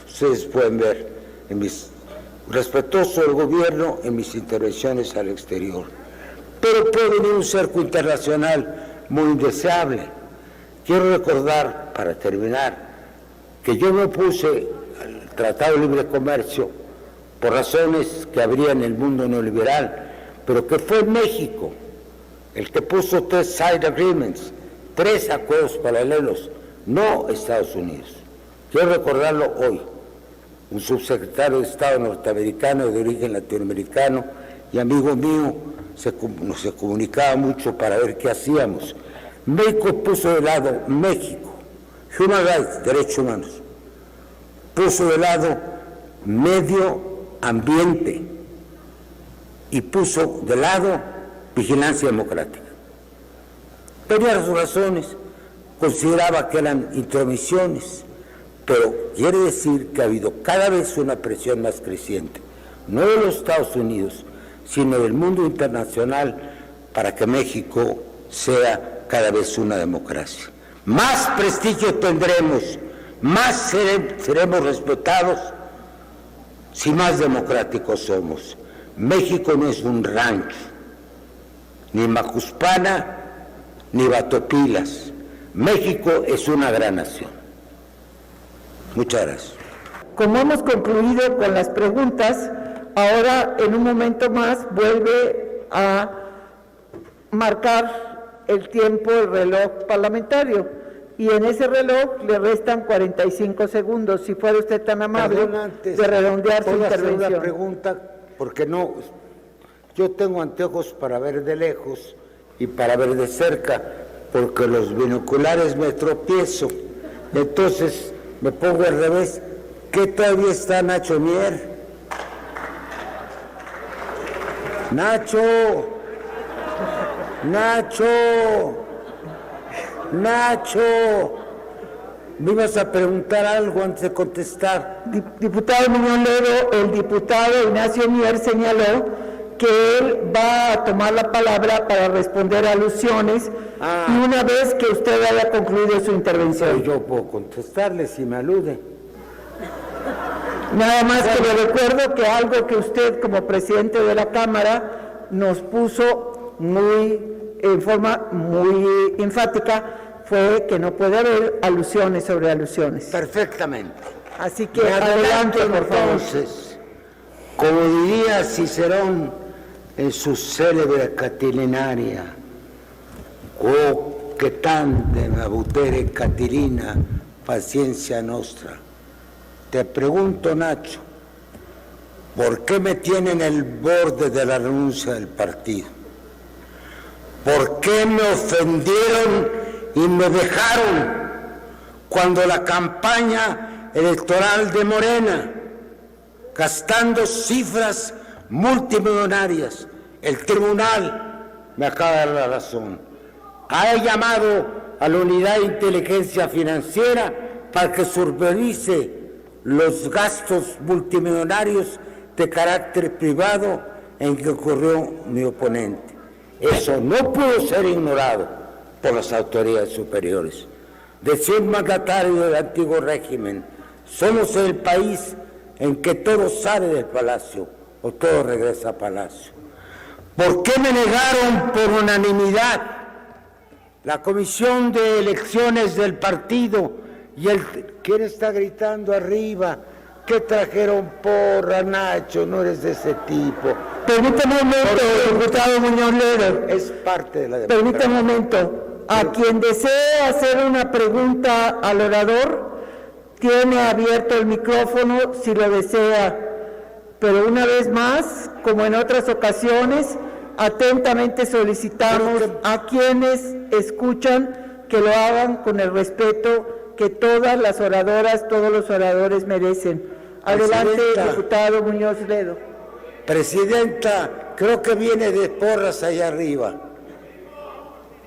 ustedes pueden ver, respetuoso del gobierno en mis intervenciones al exterior. Pero puede venir un cerco internacional muy indeseable. Quiero recordar, para terminar, que yo me opuse al Tratado de Libre Comercio por razones que habría en el mundo neoliberal, pero que fue México el que puso 3 side agreements, 3 acuerdos paralelos, no Estados Unidos. Quiero recordarlo hoy. Un subsecretario de Estado norteamericano de origen latinoamericano y amigo mío se comunicaba mucho para ver qué hacíamos. México puso de lado México, Human Rights, derechos humanos, puso de lado medio ambiente y puso de lado vigilancia democrática. Tenía sus razones, consideraba que eran intromisiones, pero quiere decir que ha habido cada vez una presión más creciente, no de los Estados Unidos, sino del mundo internacional, para que México sea cada vez una democracia. Más prestigio tendremos, más seremos respetados si más democráticos somos. México no es un rancho, ni Macuspana, ni Batopilas. México es una gran nación. Muchas gracias. Como hemos concluido con las preguntas, ahora en un momento más vuelve a marcar el tiempo el reloj parlamentario y en ese reloj le restan 45 segundos. Si fuera usted tan amable de redondear su intervención. Hacer una pregunta, porque no, yo tengo anteojos para ver de lejos y para ver de cerca, porque los binoculares me tropiezo, entonces me pongo al revés. ¿Qué todavía está Nacho Mier? Nacho, me ibas a preguntar algo antes de contestar. Diputado Muñoz Ledo, el diputado Ignacio Mier señaló que él va a tomar la palabra para responder a alusiones y una vez que usted haya concluido su intervención. Yo puedo contestarle si me alude. Nada más que le recuerdo que algo que usted como presidente de la Cámara nos puso en forma muy enfática fue que no puede haber alusiones sobre alusiones. Perfectamente. Así que adelante, por favor. Entonces, como diría Cicerón, en su célebre catilinaria, «Oh, che tandem abutere Catilina, paciencia nostra». Te pregunto, Nacho, ¿por qué me tienen el borde de la renuncia del partido? ¿Por qué me ofendieron y me dejaron cuando la campaña electoral de Morena, gastando cifras multimillonarias, el tribunal me acaba de dar la razón? Ha llamado a la unidad de inteligencia financiera para que supervise los gastos multimillonarios de carácter privado en que ocurrió mi oponente. Eso no pudo ser ignorado por las autoridades superiores. Decía un mandatario del antiguo régimen: somos el país en que todo sale del palacio o todo regresa a palacio. ¿Por qué me negaron por unanimidad la comisión de elecciones del partido y ¿quién está gritando arriba? ¿Qué trajeron porra, Nacho? No eres de ese tipo. Permítame un momento, diputado Muñoz Ledo. Es parte de la democracia. Permítame un momento. A quien desee hacer una pregunta al orador, tiene abierto el micrófono si lo desea. Pero una vez más, como en otras ocasiones, atentamente solicitamos a quienes escuchan que lo hagan con el respeto que todas las oradoras, todos los oradores merecen. Adelante, diputado Muñoz Ledo. Presidenta, creo que viene de porras allá arriba.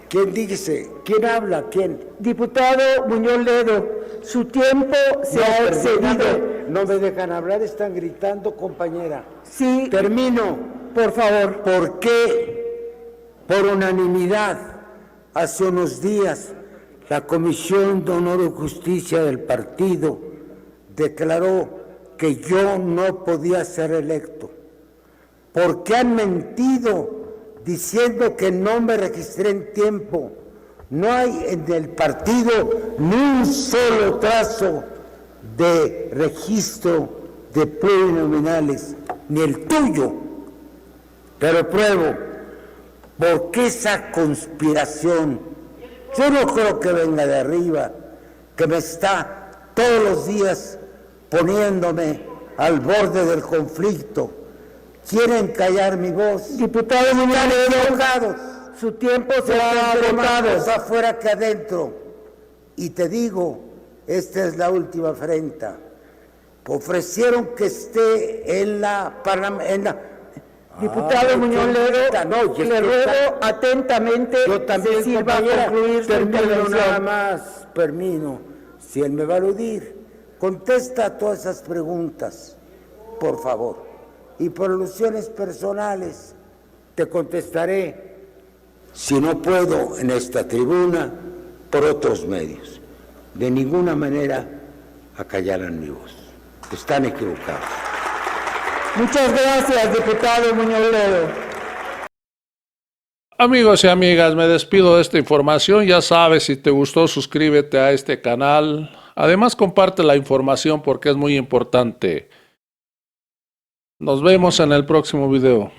¿Quién dice? ¿Quién habla? ¿Quién? Diputado Muñoz Ledo, su tiempo se ha excedido. No me dejan hablar, están gritando, compañera. Sí. Termino. Por favor. ¿Por qué, por unanimidad, hace unos días, la Comisión de Honor y Justicia del partido declaró que yo no podía ser electo? ¿Por qué han mentido diciendo que no me registré en tiempo? No hay en el partido ni un solo trazo de registro de plurinominales, ni el tuyo. Pero pruebo, ¿por qué esa conspiración? Yo no creo que venga de arriba, que me está todos los días poniéndome al borde del conflicto. Quieren callar mi voz. Diputado Muñoz Ledo, su tiempo se ha agotado. Más afuera que adentro. Y te digo, esta es la última afrenta. Ofrecieron que esté en la Diputado Muñoz Ledo, le ruego atentamente se sirva a concluir su intervención. Nada más, termino. Si él me va a aludir, contesta a todas esas preguntas, por favor. Y por alusiones personales, te contestaré, si no puedo en esta tribuna, por otros medios. De ninguna manera acallarán mi voz. Están equivocados. Muchas gracias, diputado Muñoz Ledo. Amigos y amigas, me despido de esta información. Ya sabes, si te gustó, suscríbete a este canal. Además, comparte la información porque es muy importante. Nos vemos en el próximo video.